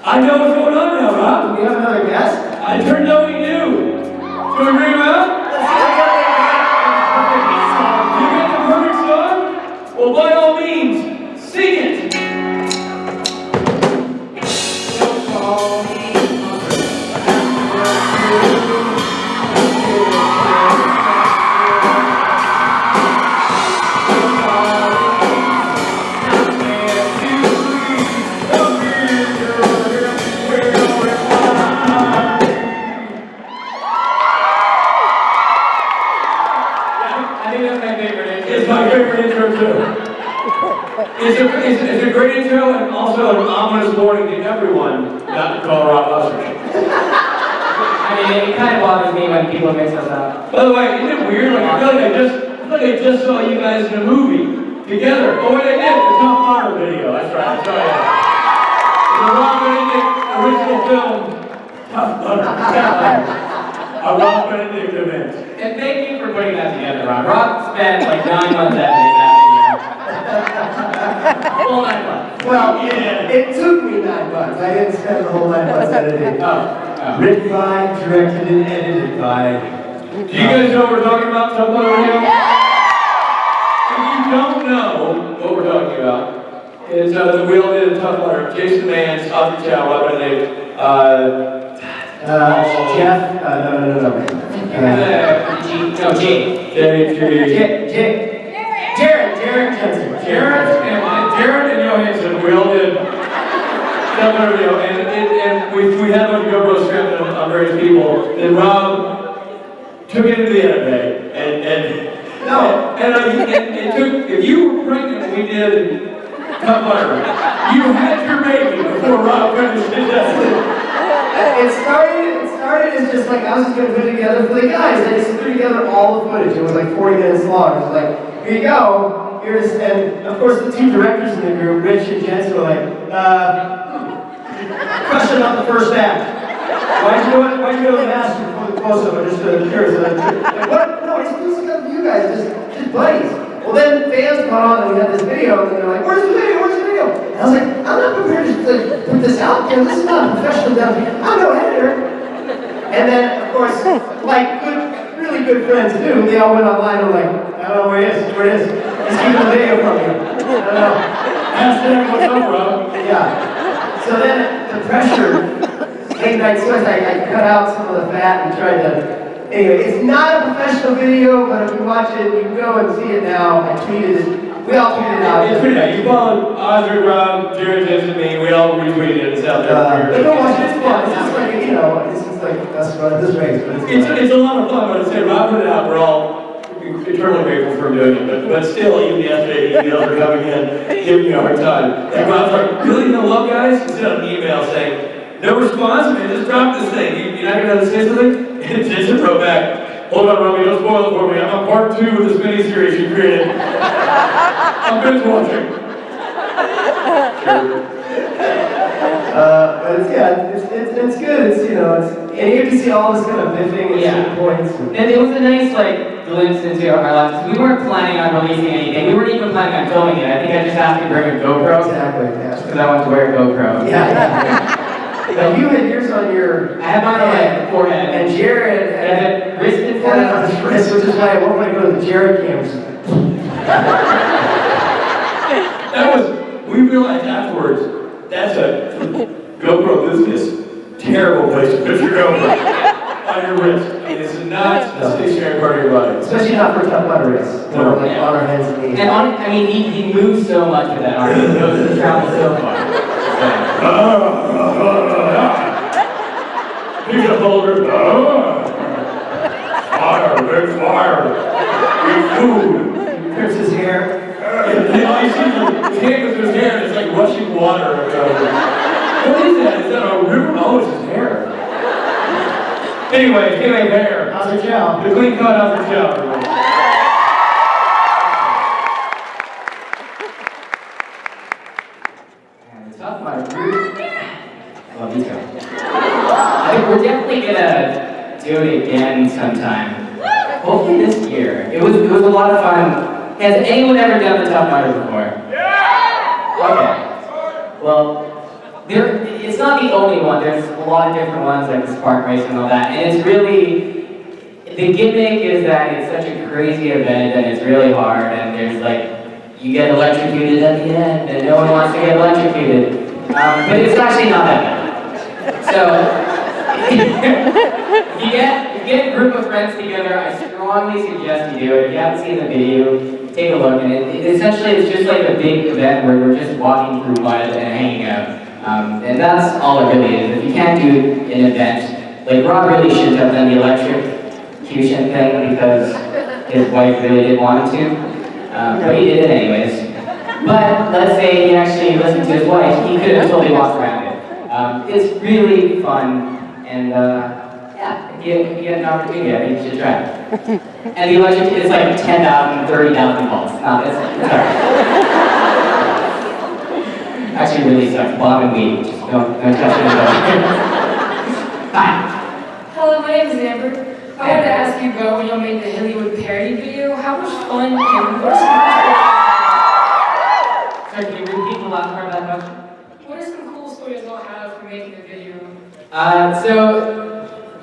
I know what's going on now, Rob. Do we have another guest? I turned out we do. Should we bring him out? You got the perfect song? Well, by all means, sing it. It's a great intro and also an ominous warning to everyone not to call Rob Osric. I mean, it kind of bothers me when people mix us up. By the way, isn't it weird? Like, I feel like I just saw you guys in a movie together. Oh wait, I did, the Tom Martin video. That's right, I saw you. The Rob Benedict original film, Tough Mudder. A Rob Benedict event. And thank you for putting that together, Rob. Rob spent like 9 months editing that video. Full 9 months. Well, it took me 9 months. I didn't spend the whole 9 months editing. Written by, directed, and edited by. Do you guys know what we're talking about? Tough Mudder video? If you don't know what we're talking about, is we all did a Tough Mudder. Jason Mans, Osric Chau, Rob Benedict, Jeff, no. Jared and Johansson, we all did Tough Mudder video, and we had a bunch of GoPro stripped on various people, and Rob took it into the edit bay, and it took, if you were pregnant when we did Tough Mudder, you had your baby before Rob finished it. It started as just like, I was just going to put it together for the guys. I just threw together all the footage. It was like 40 minutes long. It was like, here you go. Here's, and of course the two directors in the group, Rich and Jens, were like, question on the first act. Why'd you go to the master before the close-up? I'm just curious. Like, what? No, it's just because of you guys, just buddies. Well then fans got on and we had this video and they're like, where's the video? And I was like, I'm not prepared to put this out there. This is not a professional down here. I'm no editor. And then, of course, like really good friends do, they all went online and were like, I don't know where he is. He's keeping the video from me. I don't know. Hashtag what's up, bro? Yeah. So then the pressure, late night sweats, I cut out some of the fat and tried to. Anyway, it's not a professional video, but if you watch it, you can go and see it now. I tweeted it. We all tweeted it out. It's pretty nice. You followed Osric, Rob, Jared, Jens, and me. We all retweeted it. It's out there. But go watch it. It's fun. It's just like, this is like us running this race. But it's a lot of fun. When I say Rob put it out, we're all eternally grateful for him doing it. But still, even yesterday, emails are coming in, giving you a hard time. And Rob's like, really no love, guys? He sent an email saying, no response, man. Just drop this thing. You're not going to say something? And Jason wrote back, hold on, Robbie, don't spoil it for me. I'm on part 2 of this mini-series you created. I'm binge watching. But it's good. And you get to see all this kind of biffing and points. And it was a nice glimpse into our lives. We weren't planning on releasing anything. We weren't even planning on filming it. I think I just asked to bring a GoPro. Exactly. Yeah. Just because I wanted to wear a GoPro. Yeah. Now you had yours on your. I had mine on my forehead. And Jared had wrist and forehead on his wrist, which is why I won't want to go to the Jared cams. We realized afterwards, that's a GoPro business. Terrible place to put your GoPro on your wrist. It's not a stationary part of your body. Especially not for Tough Mudder race. No. Like on our hands and knees. And he moves so much with that arm. He travels so far. He's a boulder. Fire, big fire. Big food. Crips his hair. You see his hand with his hair, and it's like rushing water. What is that? Is that a river? Oh, it's his hair. Anyway, hair. Osric Chau. The clean cut Osric Chau. Tough Mudder. Love you, Joe. I think we're definitely gonna do it again sometime. Hopefully this year. It was a lot of fun. Has anyone ever done the Tough Mudder before? Yeah! Okay. Well, it's not the only one. There's a lot of different ones like the Spark Race and all that. And it's really, the gimmick is that it's such a crazy event and it's really hard and there's like, you get electrocuted at the end and no one wants to get electrocuted. But it's actually not that bad. So, if you get a group of friends together, I strongly suggest you do it. If you haven't seen the video, take a look. And essentially it's just like a big event where we're just walking through mud and hanging out. And that's all it really is. If you can't do an event, like Rob really shouldn't have done the electrocution thing because his wife really didn't want him to. But he did it anyways. But let's say he actually listened to his wife, he could have totally walked around it. It's really fun, and yeah, if you get an opportunity, I think you should try it. And the electric is like 10,000, 30,000 volts. No, it's alright. Actually really sucks. Bob and weed, just don't touch it at all. Hi. Hello, my name is Amber. I wanted to ask you about when y'all made the Hollywood parody video. How much fun and what are Sorry, can you repeat the last part of that question? what are some cool stories y'all have for making the video? So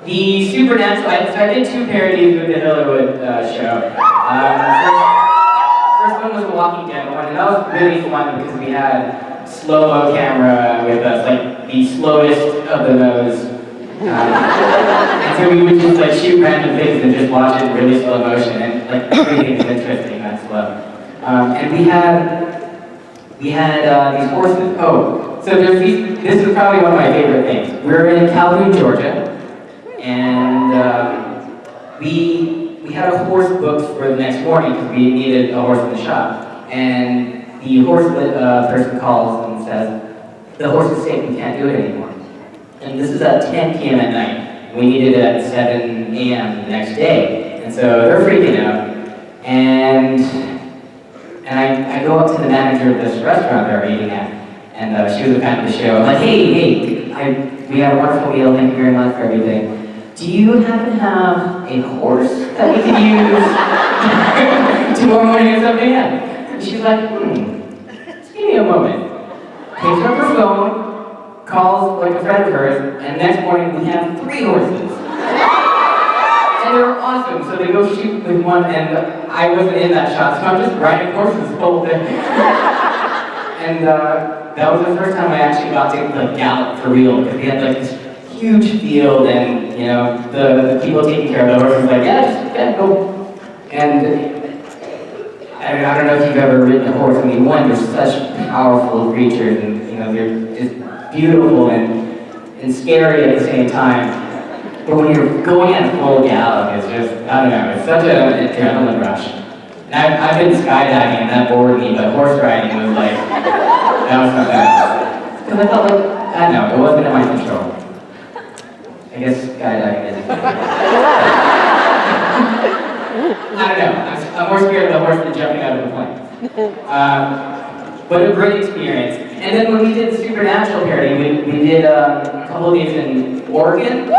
the Supernatural, so I did 2 parodies with the Hollywood show. First one was the Walking Dead one, and that was really fun because we had slow-mo camera with us, like the slowest of the nose. And so we would just like shoot random things and just watch it in really slow motion, and like everything's interesting that slow. And we had these horses. Oh, so there's these. This is probably one of my favorite things. We're in Calhoun, Georgia, and we had a horse booked for the next morning because we needed a horse in the shop. And the horse person calls and says, "The horse is sick. We can't do it anymore." And this is at 10 p.m. at night. We needed it at 7 a.m. the next day. And so they're freaking out. And I go up to the manager of this restaurant they're eating at. And she was a fan of the show. I'm like, hey, we had a wonderful meal. Thank you very much for everything. Do you happen to have a horse that we could use tomorrow morning at 7 a.m.? And she's like, just give me a moment. Takes up her phone, calls like a friend of hers, and next morning we have 3 horses. And they're awesome, so they go shoot with one, and I wasn't in that shot, so I'm just riding horses the whole day. And that was the first time I actually got to like gallop for real, because we had like this huge field, and you know, the people taking care of the horses like, yeah, go. And I don't know if you've ever ridden a horse. I mean, one, they're such powerful creatures, and you know, they're just beautiful and scary at the same time. But when you're going at full gallop, it's just, I don't know, it's such an adrenaline rush. And I've been skydiving and that bored me, but horse riding was like, that was not bad. Because I felt like, I don't know, it wasn't in my control. I guess skydiving is. I don't know, I'm more scared of the horse than jumping out of the plane. But a great experience. And then when we did the Supernatural parody, we did a couple of days in Oregon.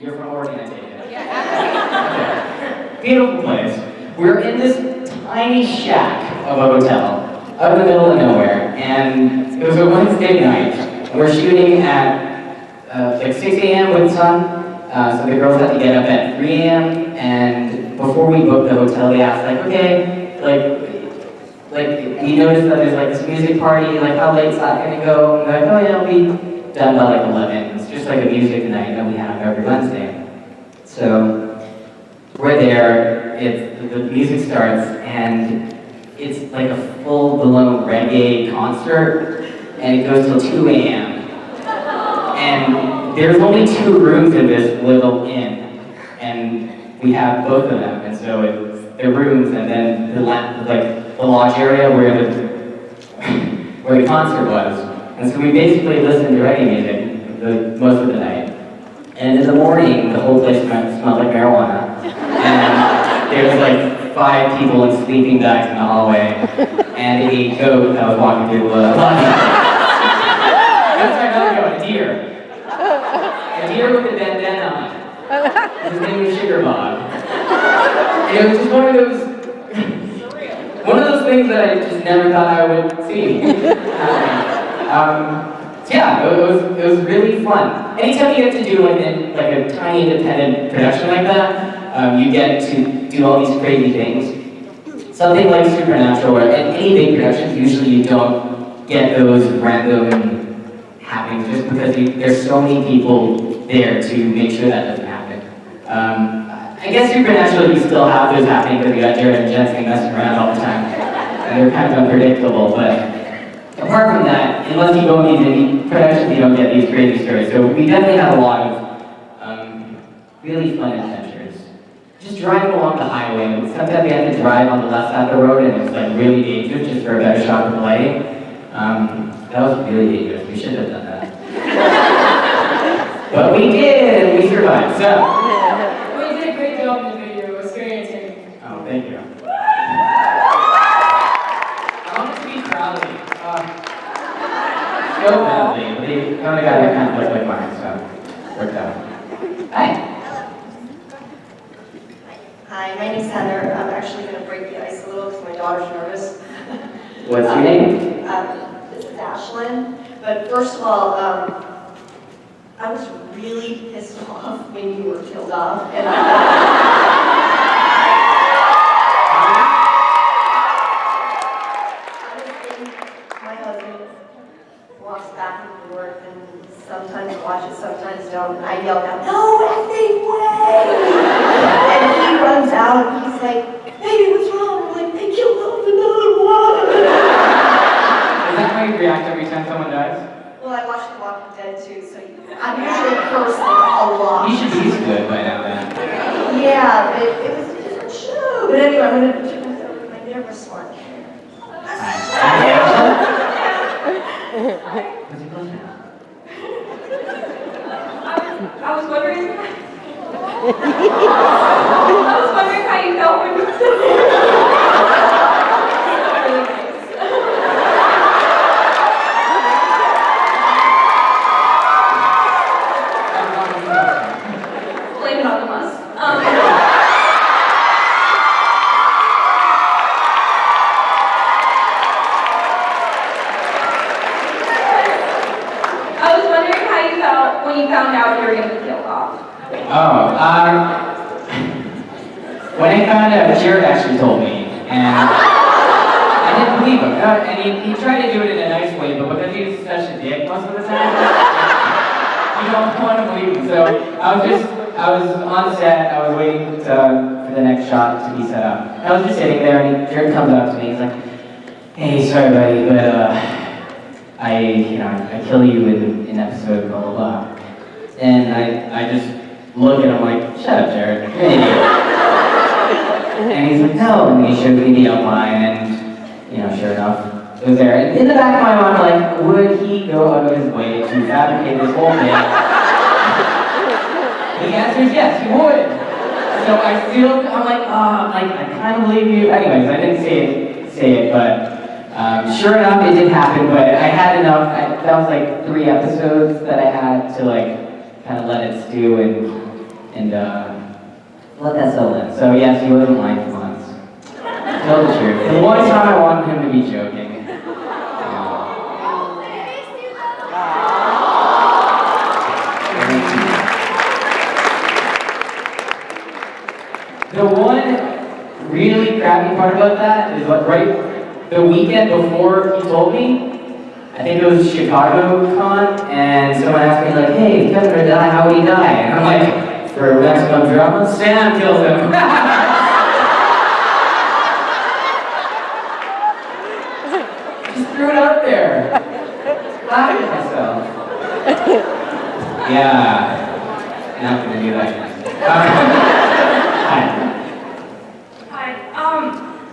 You're from Oregon, I take it. Yeah. Okay. Beautiful place. We're in this tiny shack of a hotel, out in the middle of nowhere, and it was a Wednesday night. We're shooting at like 6 a.m. with sun, so the girls had to get up at 3 a.m. And before we booked the hotel, they asked like, okay, like we noticed that there's like this music party, like how late is that gonna go? And they're like, oh yeah, it'll be done by like 11. It's just like a music night that we have every Wednesday. So we're there, the music starts, and it's like a full-blown reggae concert, and it goes till 2 a.m. And there's only 2 rooms in this little inn, and we have both of them, and so it's the rooms and then the lodge area where the concert was. And so we basically listened to reggae music most of the night. And in the morning, the whole place smelled like marijuana. And there was like 5 people in sleeping bags in the hallway, and a goat that was walking through the lobby. That's another goat, a deer. A deer with a bandana on. His name was Sugar Bob. And it was just one of those things that I just never thought I would see. yeah, it was really fun. Anytime you get to do like a tiny independent production like that, you get to do all these crazy things. Something like Supernatural or any big productions, usually you don't get those random happenings just because there's so many people there to make sure that doesn't happen. I guess Supernatural, you still have those happening because you got Jared and Jensen messing around all the time. And they're kind of unpredictable, but apart from that, unless you go in these indie productions, you don't get these crazy stories. So we definitely had a lot of really fun adventures. Just driving along the highway. Sometimes we had to drive on the left side of the road, and it was like really dangerous just for a better shot of the lighting. That was really dangerous. We should have done that. But we did, and we survived. So. Well, you did a great job in the video. It was very entertaining. Oh, thank you. I wanted to be proud of you. So badly, but they found a guy that kind of looked like mine, so worked out. Hi. Hi, my name's Heather. I'm actually going to break the ice a little because my daughter's nervous. What's your name? This is Ashlyn. But first of all, I was really pissed off when you were killed off. And my husband walks back and forth and sometimes watches, sometimes don't. And I yelled out, "No effing way!" And he runs out and he's like, "Baby, what's wrong?" I'm like, "They killed off another one." Is that how you react every time someone dies? Well, I watched The Walking Dead too, so I'm usually cursing a lot. You should be used to it by now, then. Yeah, but it was a different show. But anyway, I'm going to check myself with my nervous one. I was wondering how you felt when you blame it on the bus. I was wondering how you felt when you found out you were going to be killed off. When I found out, Jared actually told me, and I didn't believe him. And he tried to do it in a nice way, but because he was such a dick most of the time, you don't want to believe him. So I was on set, I was waiting for the next shot to be set up. I was just sitting there, and Jared comes up to me, he's like, "Hey, sorry buddy, but I kill you in episode blah blah blah." And I just look at him like, "Shut up, Jared, you're an idiot." And he's like, "No," and he showed me the outline, and sure enough, it was there. And in the back of my mind, like, would he go out of his way to fabricate this whole thing? The answer is yes, he would. So I'm like, I kind of believe you. Anyways, I didn't say it, but sure enough, it did happen. But I had enough. That was like 3 episodes that I had to like kind of let it stew and let that settle in. So yes, he wasn't lying for months. Tell the truth. The one time I wanted him to be joking. The one really crappy part about that is right the weekend before he told me, I think it was Chicago Con, and someone asked me like, "Hey, if Kevin were to die, how would he die?" And I'm like, for maximum drama, Sam kills him. Just threw it out there. Laughing at myself. Yeah. Not gonna do that. Hi.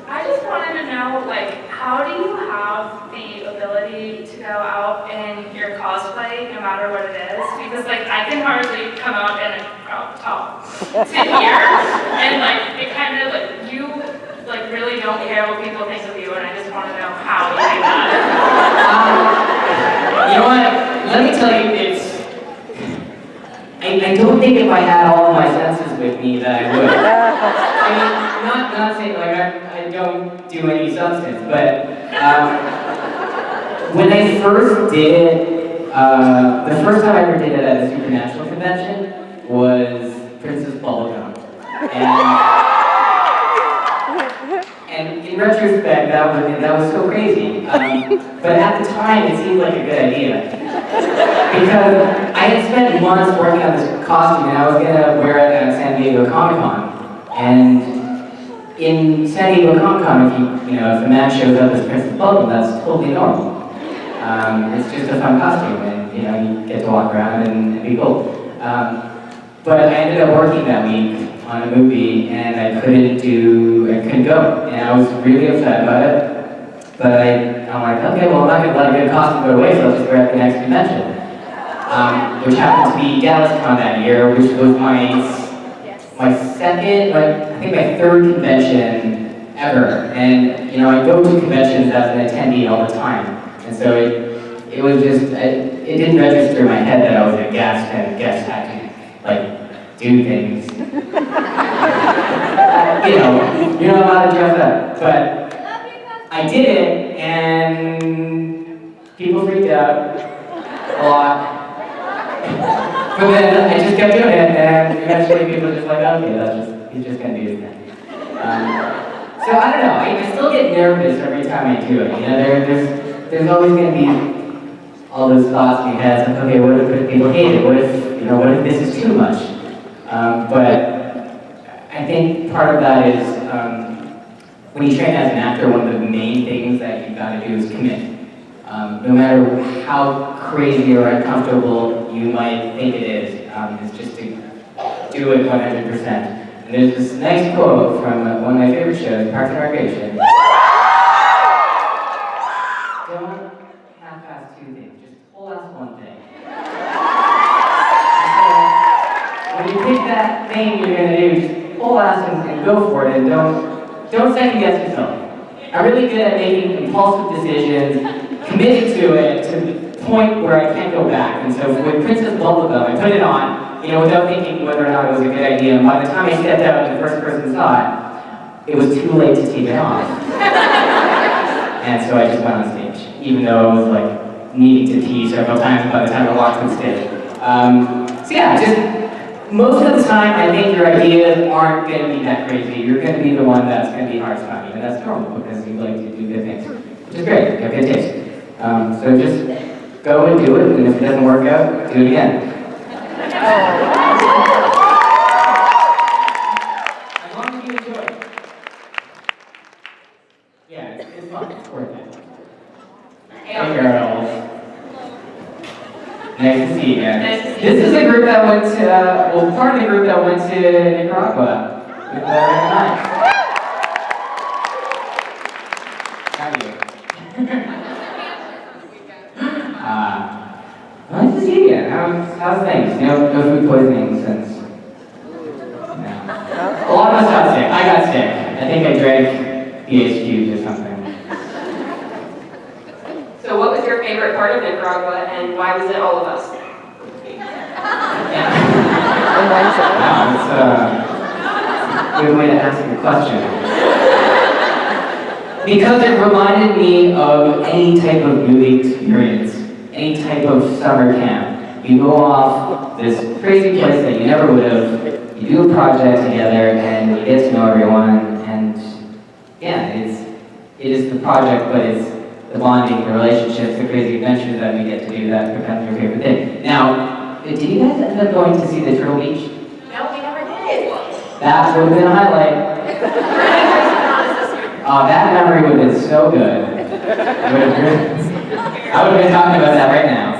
I just wanted to know, like, how do you have the ability to go out in your cosplay, no matter what it is? Because, like, I can hardly come out in a crop top to here, and, like, it kind of, like, you, like, really don't care what people think of you, and I just want to know how you do that. You know what? Let me tell you, I don't think if I had all of my senses with me that I would. I mean, not saying like I don't do any substance, but when I first did it, The first time I ever did it at a supernatural convention was Princess Bubblegum. And in retrospect, that was so crazy. But at the time, it seemed like a good idea. Because I had spent months working on this costume, and I was gonna wear it at San Diego Comic-Con. And in San Diego Comic-Con, if a man shows up as Princess Bubblegum, that's totally normal. It's just a fun costume, and you get to walk around and be cool. But I ended up working that week on a movie, and I couldn't go, and I was really upset about it. But I'm like, okay, well, I'm not gonna let a good costume go to waste, so I'll just wear it at the next convention. Which happened to be JaxCon that year, which was my third convention ever. And I go to conventions as an attendee all the time. And so it was just, it didn't register in my head that I was a guest and guests had to, do things. You're not allowed to dress up. But I did it, and people freaked out a lot. But then I just kept doing it, and eventually people were just like, okay, he's just gonna do his thing. So I don't know, I still get nervous every time I do it. There's always going to be all those thoughts in your head, like, okay, what if people hate it? What if this is too much? But I think part of that is, when you train as an actor, one of the main things that you've got to do is commit. No matter how crazy or uncomfortable you might think it is, it's just to do it 100%. And there's this nice quote from one of my favorite shows, Parks and Recreation. Don't half-ass two things, just whole-ass one thing. So, when you pick that thing you're gonna do, just whole-ass and go for it, and don't second-guess yourself. I'm really good at making impulsive decisions, committing to it to the point where I can't go back. And so with Princess Bubblegum, I put it on, without thinking whether or not it was a good idea. And by the time I stepped out and the first person saw it was too late to take it off. And so I just went on stage, even though I was needing to pee several times by the time I walked on stage. So yeah, just most of the time I think your ideas aren't going to be that crazy. You're going to be the one that's going to be hardest on you, and that's normal because you like to do good things, which is great. You have good taste. So just go and do it, and if it doesn't work out, do it again. As long as you enjoy it. Yeah, it's fun. It's worth it. Hey, girls. Nice to see you guys. This is a group that went to, part of the group that went to Nicaragua with Nice. How are you? Nice to see you. How's things? No food poisoning since. No. A lot of us got sick. I got sick. I think I drank BHQs or something. So what was your favorite part of Nicaragua, and why was it all of us? Wow, it's a good way to ask a question. Because it reminded me of any type of movie experience, any type of summer camp. You go off this crazy place that you never would have, you do a project together, and you get to know everyone, and yeah, it is the project, but it's the bonding, the relationships, the crazy adventures that we get to do that become your favorite thing. Now, did you guys end up going to see the Turtle Beach? No, we never did. That would have been a highlight. That memory would have been so good. I would have been talking about that right now.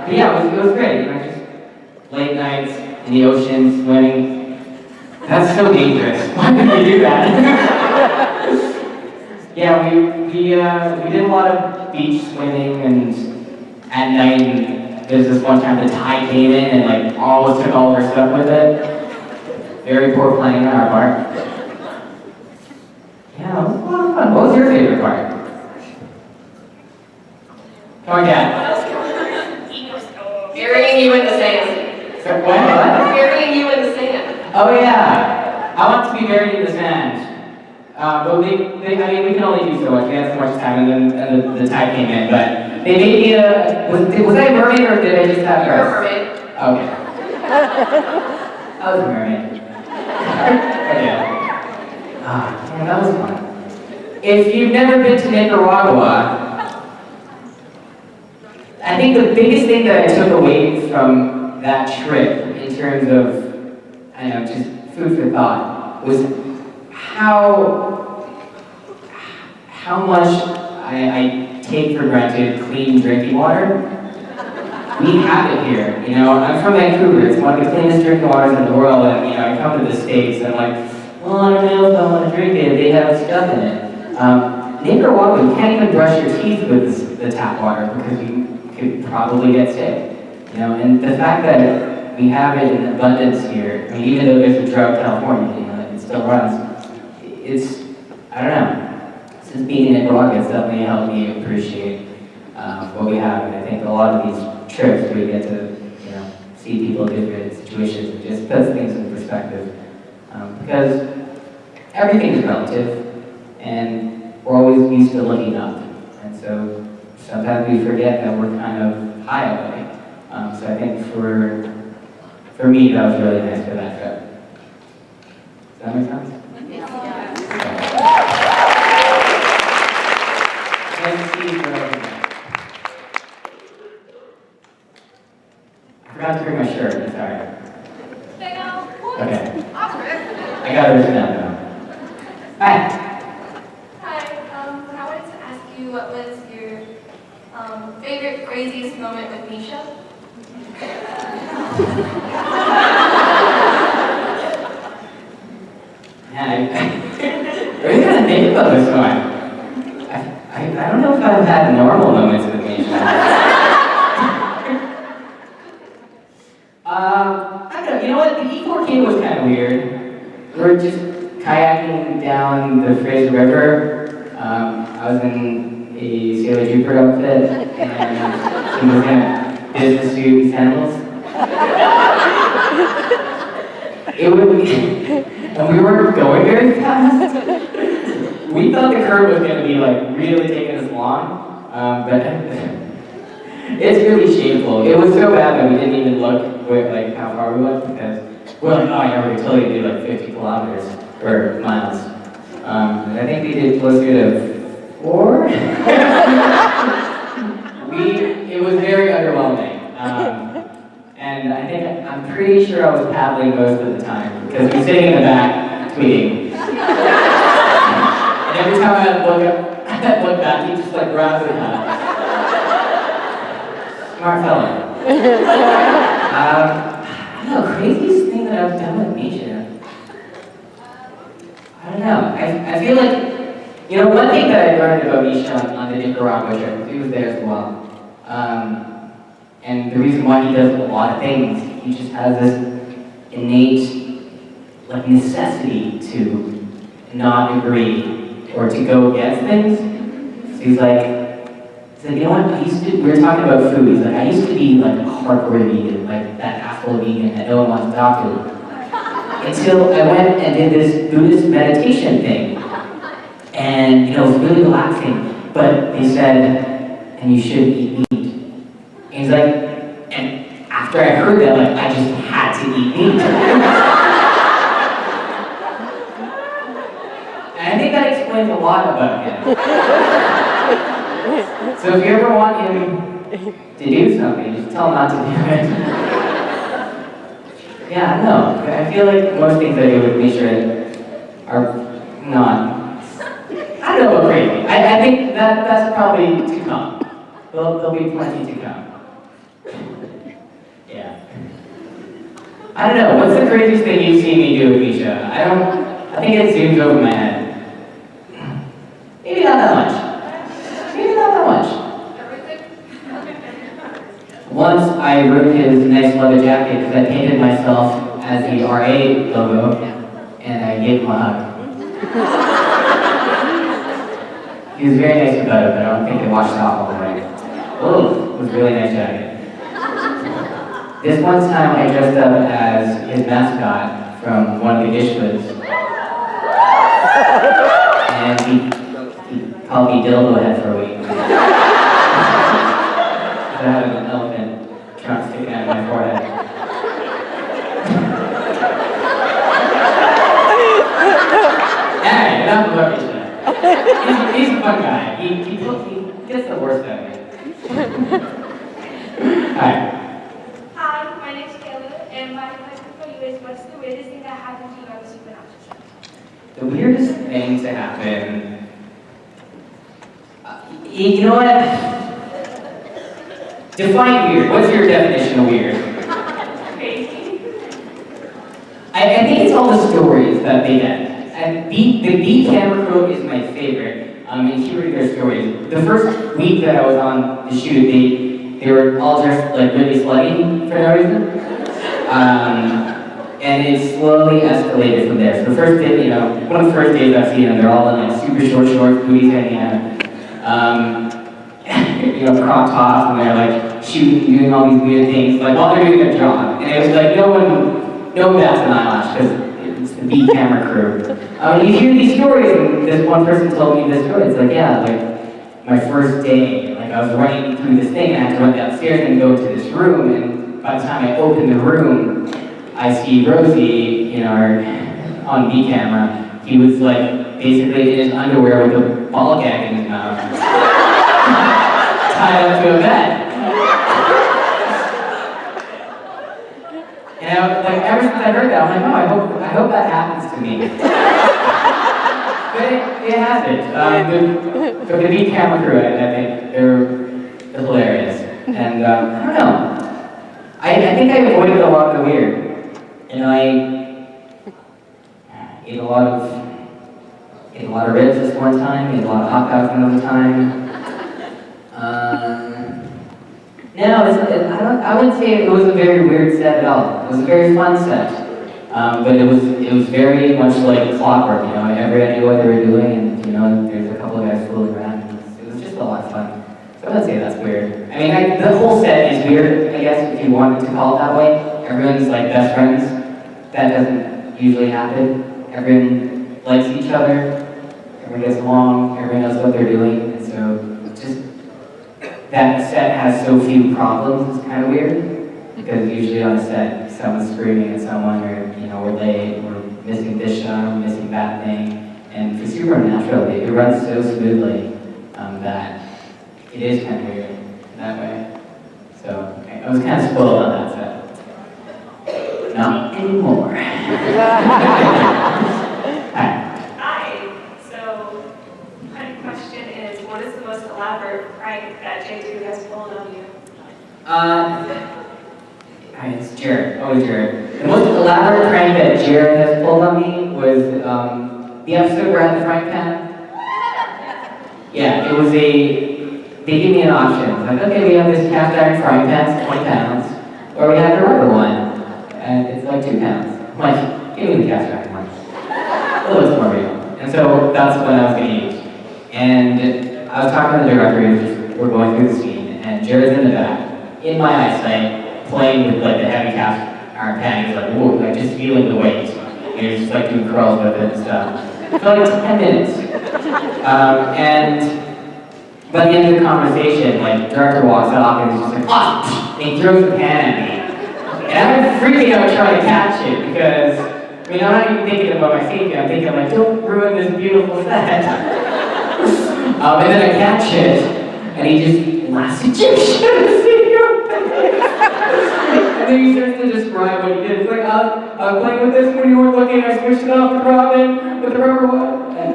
But yeah, it was great. Just late nights in the ocean, swimming. That's so dangerous. Why did we do that? Yeah, we did a lot of beach swimming, and at night, and there's this one time the tide came in and almost took all of our stuff with it. Very poor planning on our part. Yeah, it was a lot of fun. What was your favorite part? Come on, Kat. Burying you in the sand. What? Burying you in the sand. Oh yeah, I want to be buried in the sand. But I mean, we can only do so much. We had so much time, and then the tide came in. But they made me was I a mermaid or did I just have You're a breasts? mermaid. Okay. I was a mermaid. Okay. Man, that was fun. If you've never been to Nicaragua, I think the biggest thing that I took away from that trip in terms of, I don't know, just food for thought, was how much I take for granted clean drinking water. We have it here, you know. I'm from Vancouver. It's one of the cleanest drinking waters in the world, and you know, I come to the States and I'm like, well, I don't know if I want to drink it. They have stuff in it. Nicaragua, you can't even brush your teeth with the tap water because you could probably get sick, you know. And the fact that we have it in abundance here, I mean, even though there's a drought in California, you know, it still runs. It's, I don't know. Since being in Nicaragua, it's definitely helped me appreciate what we have. And I think a lot of these trips, we get to, you know, see people in different situations and just puts things in perspective. Because everything is relative, and we're always used to looking up. And so sometimes we forget that we're kind of high already. So I think for me, that was really nice for that trip. Does that make sense? I forgot to bring my shirt, I'm sorry. Okay. I got it written down now. Hi. Hi, I wanted to ask you what was your favorite craziest moment with Misha? Man, I really gotta think about this one. I don't know if I've had normal moments with Misha. I don't know, you know what? The E4K was kind of weird. We were just kayaking down the Fraser River. I was in a Sailor Jupiter outfit, and he was in a business suit and sandals. And we weren't going very fast. We thought the curve was going to be like really taking us long, but it's really shameful. It was so bad that we didn't even look like how far we went because we're like, oh yeah, we totally did like 50 kilometers or miles. And I think we did closer to 4. It was very underwhelming. And I'm pretty sure I was paddling most of the time because we were sitting in the back tweeting. And every time I look back, he just like grabs the hat. Smart fella. I don't know, craziest thing that I've done with Misha. I don't know. I feel like, you know, one thing that I learned about Misha on the Nicaragua trip, he was there as well. And the reason why he does a lot of things, he just has this innate, like, necessity to not agree or to go against things. So he's like, you know what, we were talking about food, he's like, I used to be like a hardcore vegan, like that asshole vegan that no one wants to talk to. Until I went and did this Buddhist meditation thing. And, you know, it was really relaxing. But they said, and you shouldn't eat meat. And he's like, and after I heard that, like, I just had to eat meat. And I think that explains a lot about him. So if you ever want him to do something, just tell him not to do it. Yeah, no, I feel like most things I do with Misha are not, I don't know about crazy. I think that's probably to come. There'll be plenty to come. Yeah. I don't know, what's the craziest thing you've seen me do with Misha? I think it zooms over my head. Maybe not that much. Once I ripped his nice leather jacket because I painted myself as the RA logo, and I gave him a hug. He was very nice about it, but I don't think they washed it off all the way. Oh, it was a really nice jacket. This one time I dressed up as his mascot from one of the Dish Goods. and he called me dildo head for a week. I had an elephant trunk sticking out of my forehead. Alright, enough about Misha. He's a fun guy. He gets the worst out of me. Hi. Hi, my name's Taylor, and my question for you is, what's the weirdest thing that happened to you on the Supernatural show? The weirdest thing to happen. You know what? Define weird. What's your definition of weird? Crazy. I think it's all the stories that they get. And the B camera crew is my favorite. And hearing their stories. The first week that I was on the shoot, they were all dressed like really slutty for no reason. And it slowly escalated from there. So the first day, one of the first days I've seen them, they're all in like super short shorts, booties hanging out. Crop tops, and they're like shooting, doing all these weird things, like while they're doing their job. And it was like no bats an eyelash, because it's the B camera crew. You hear these stories, and this one person told me this story. It's like, yeah, like my first day, like I was running through this thing, and I had to run downstairs and go to this room, and by the time I opened the room, I see Rosie, on B camera. He was like basically in his underwear with a ball gag in his mouth, tied up to a bed. And ever since I heard that, I'm like, oh, I hope that happens to me. But it hasn't. The B camera crew, I think they're hilarious. And I don't know. I think I avoided a lot of the weird. I ate a lot of ribs this one time, ate a lot of hot dogs another time. No, I wouldn't say it was a very weird set at all. It was a very fun set. But it was very much like clockwork, everybody knew what they were doing, and there's a couple of guys fooling around. It was just a lot of fun. So I wouldn't say that's weird. I mean, the whole set is weird, I guess, if you wanted to call it that way. Everyone's like best friends. That doesn't usually happen. Everyone likes each other. Everyone gets along. Everyone knows what they're doing. And so just that set has so few problems is kind of weird. Because usually on a set, someone's screaming at someone, or we're late, we're missing this shot, we're missing that thing. And for Supernatural, it runs so smoothly that it is kind of weird that way. So I was kind of spoiled on that set. Not anymore. Hi. Hi. So, my question is, what is the most elaborate prank that J2 has pulled on you? It's Jared. Always Jared. The most elaborate prank that Jared has pulled on me was the episode where I had the frying pan. Yeah, it was they gave me an option. It's like, okay, we have this cast iron frying pan, it's 20 pounds, or we have the rubber one, and it's like 2 pounds. I'm like, give me the cast iron one. It looks more real. And so that's what I was going to use. And I was talking to the director, we're going through the scene, and Jared's in the back, in my eyesight, playing with like the heavy cast iron pan. He's like, whoa, like just feeling the weight. And he was just like doing curls with it and stuff. For like 10 minutes. And by the end of the conversation, like the director walks off and he's just like, ah! And he throws the pan at me. And I'm freaking out trying to catch it because, I'm not even thinking about my safety. I'm thinking like, don't ruin this beautiful set. And then I catch it, and he just laughs at you. And then he starts to describe what he did. It's like, I was playing with this when you weren't looking, I switched it off the robin with the rubber one. And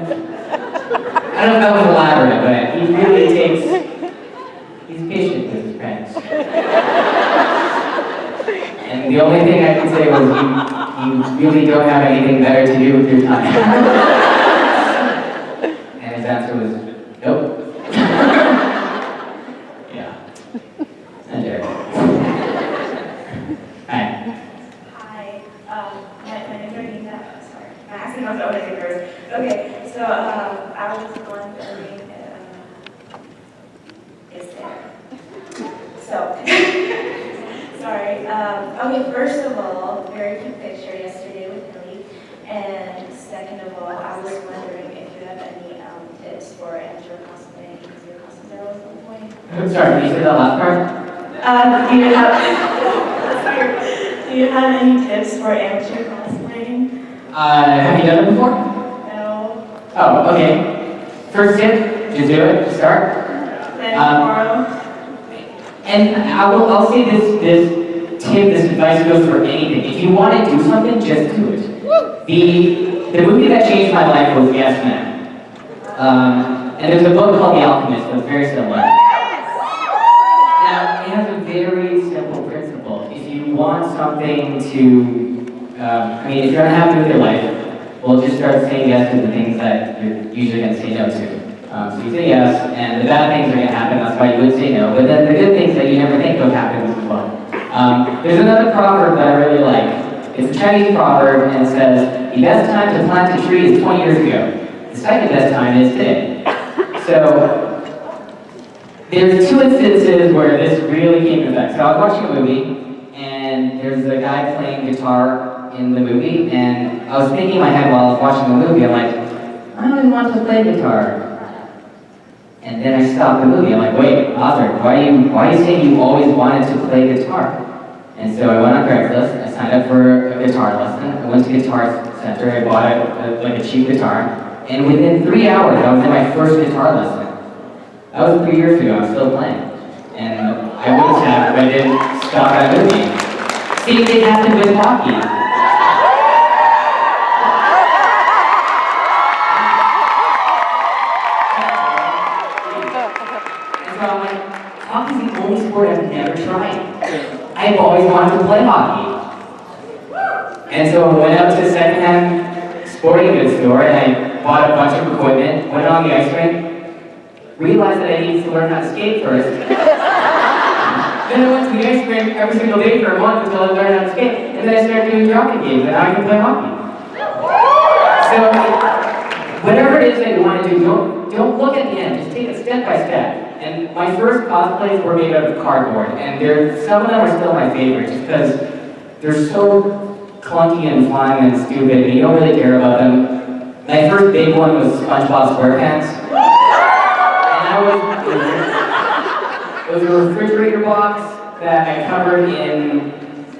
I don't know if that was elaborate, but he really he's patient with his pranks. And the only thing I can say was you really don't have anything better to do with your time. And his answer was, nope. Yeah. And Jared. Hi. Hi, my name is Renita. Sorry, my accent was always yours. Okay, so I was born filming is there. So, sorry. Okay, first of all, very cute picture yesterday with Billy. And second of all, I was wondering if you have any tips for amateur cosplaying? Because you're a cosplayer at some point. I'm sorry, can you say that last part? Do you have any tips for amateur cosplaying? Have you done it before? No. Oh, okay. First tip, just do it, just start. Then tomorrow. And I'll say this tip, this advice goes for anything. If you want to do something, just do it. The movie that changed my life was Yes Man. And there's a book called The Alchemist that's very similar. Now, it has a very simple principle. If you want something to, if you're unhappy with your life, well, just start saying yes to the things that you're usually going to say no to. So you say yes, and the bad things are going to happen, that's why you would say no. But then the good things that you never think would happen as well. There's another proverb that I really like. It's a Chinese proverb, and it says, the best time to plant a tree is 20 years ago. The second best time is today. So, there's two instances where this really came to effect. So I was watching a movie, and there's a guy playing guitar in the movie, and I was thinking in my head while I was watching the movie, I'm like, I always want to play guitar. And then I stopped the movie. I'm like, wait, Osric, why are you saying you always wanted to play guitar? And so I went on Craigslist. I signed up for a guitar lesson. I went to Guitar Center. I bought a cheap guitar. And within 3 hours, I was in my first guitar lesson. That was 3 years ago. I'm still playing. And I wouldn't have if I didn't stop that movie. Same thing happened with hockey. Hockey's the only sport I've never tried. I've always wanted to play hockey. And so I went out to a secondhand sporting goods store and I bought a bunch of equipment, went on the ice rink, realized that I needed to learn how to skate first. Then I went to the ice rink every single day for a month until I learned how to skate. And then I started doing hockey games and now I can play hockey. So whatever it is that you want to do, don't look at the end, just take it step by step. And my first cosplays were made out of cardboard, and some of them are still my favorite, just because they're so clunky and flying and stupid, and you don't really care about them. My first big one was SpongeBob SquarePants, and it was a refrigerator box that I covered in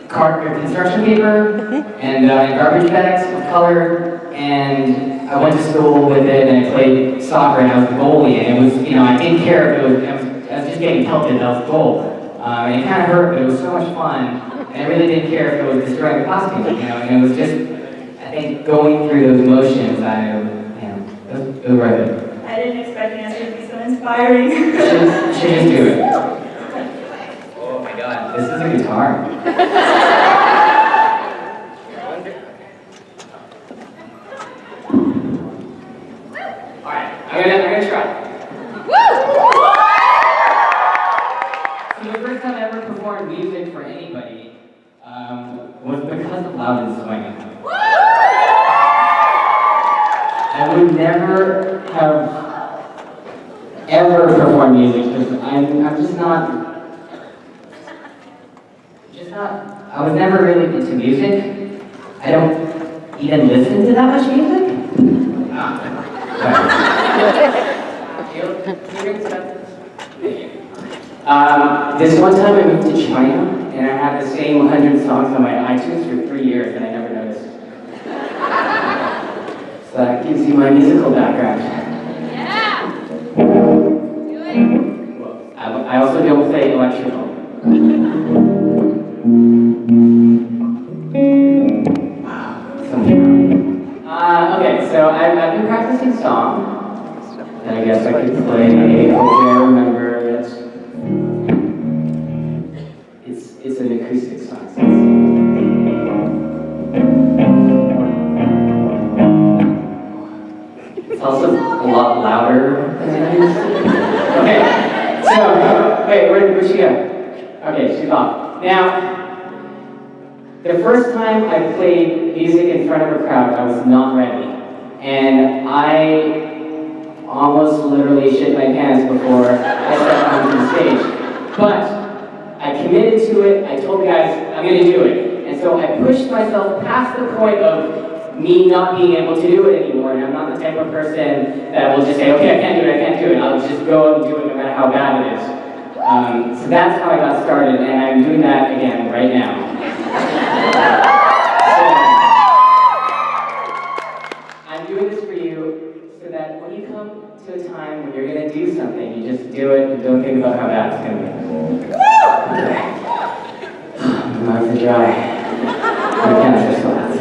construction paper and garbage bags with color, and I went to school with it and I played soccer and I was the goalie, and it was, I didn't care if I was just getting pelted, that was the goal. And it kind of hurt, but it was so much fun, and I really didn't care if it was destroying the costume, and it was just, I think, going through those emotions, it was worth it. I didn't expect the answer to be so inspiring. You should just do it. Oh my god, this is a guitar. I'm gonna try. So the first time I ever performed music for anybody was because of Loud and Swinging. I would never have ever performed music because I'm just not. I was never really into music. I don't even listen to that much music. This one time I moved to China and I had the same 100 songs on my iTunes for 3 years and I never noticed. So that gives you my musical background. Yeah! Do it! Well, I also don't play electrical. Okay, so I've been practicing song, and I guess I could play, hopefully I remember it. It's an acoustic song. It's also a lot louder than I used to. Okay, so, wait, where'd she go? Okay, she's off. Now, the first time I played music in front of a crowd, I was not ready. And I almost literally shit my pants before I stepped onto the stage. But I committed to it, I told the guys, I'm gonna do it. And so I pushed myself past the point of me not being able to do it anymore, and I'm not the type of person that will just say, okay, I can't do it, I'll just go and do it no matter how bad it is. So that's how I got started, and I'm doing that again right now. So, I'm doing this for you so that when you come to a time when you're going to do something, you just do it and don't think about how bad it's going to be. Okay. My mouth is dry. My cancer slots.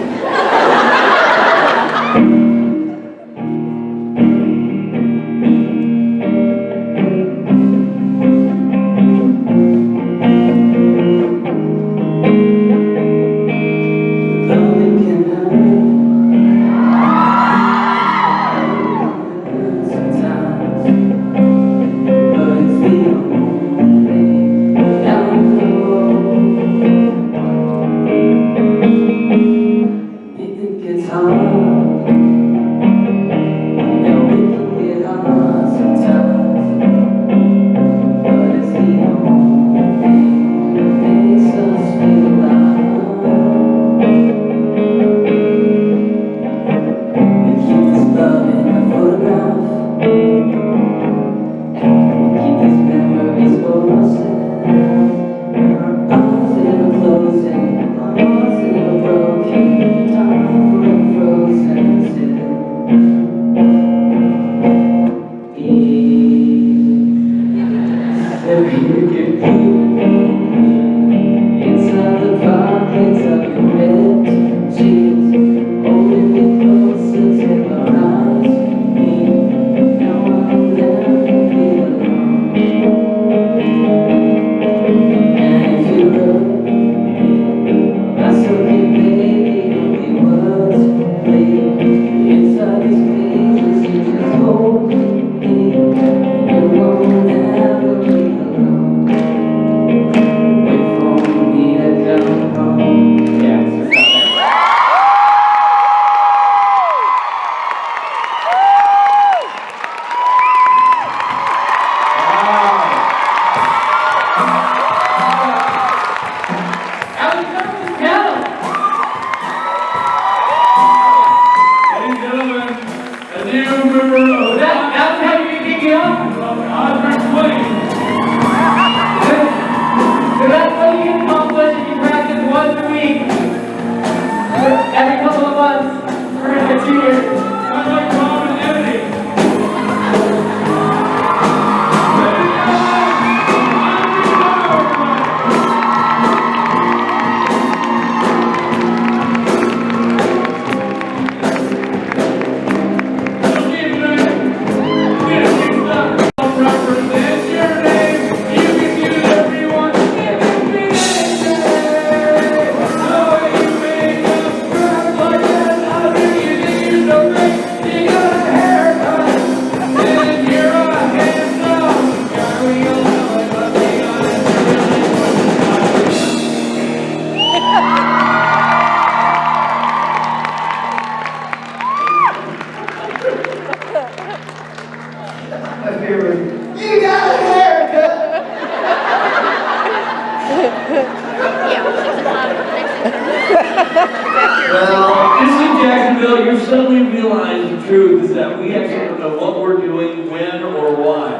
You suddenly realize the truth is that we actually don't know what we're doing, when, or why.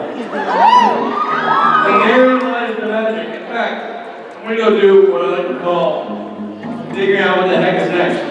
And therein lies the magic. In fact, I'm going to go do what I like to call figuring out what the heck is next.